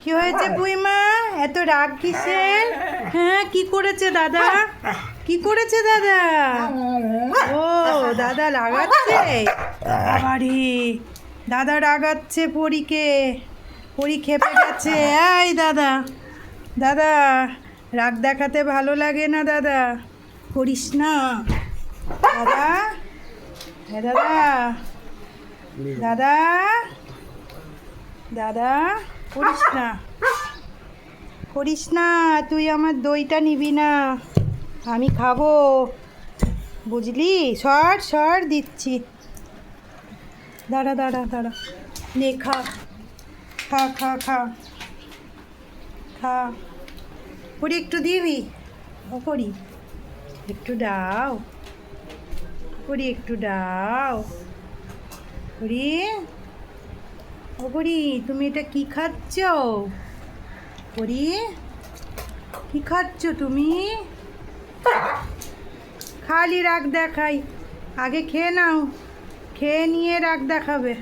কি হয়েছে বুইমা, এত রাগ কিসের? হ্যাঁ, কি করেছে দাদা? কি করেছে দাদা? ও দাদা রাগাচ্ছে। বাবারে, দাদা রাগাচ্ছে পরীকে। পরী খেপে গেছে। এই দাদা, দাদা রাগ দেখাতে ভালো লাগে না দাদা, করিস না দাদা। হ্যাঁ দাদা, দাদা, দাদা করিস না, করিস না। তুই আমার দইটা নিবি না, আমি খাবো, বুঝলি? সর সর দিচ্ছি। দাঁড়া দাঁড়া দাঁড়া, নে খা, খা খা খা খা। পরি একটু দিবি? ও পরি একটু দাও, পরি একটু দাও। পরি, ও পরি তুমি এটা কি খাচ্ছ? পরি কি খাচ্ছ তুমি? খালি রাগ দেখাই, আগে খেয়ে নাও, খেয়ে নিয়ে রাগ দেখাবে।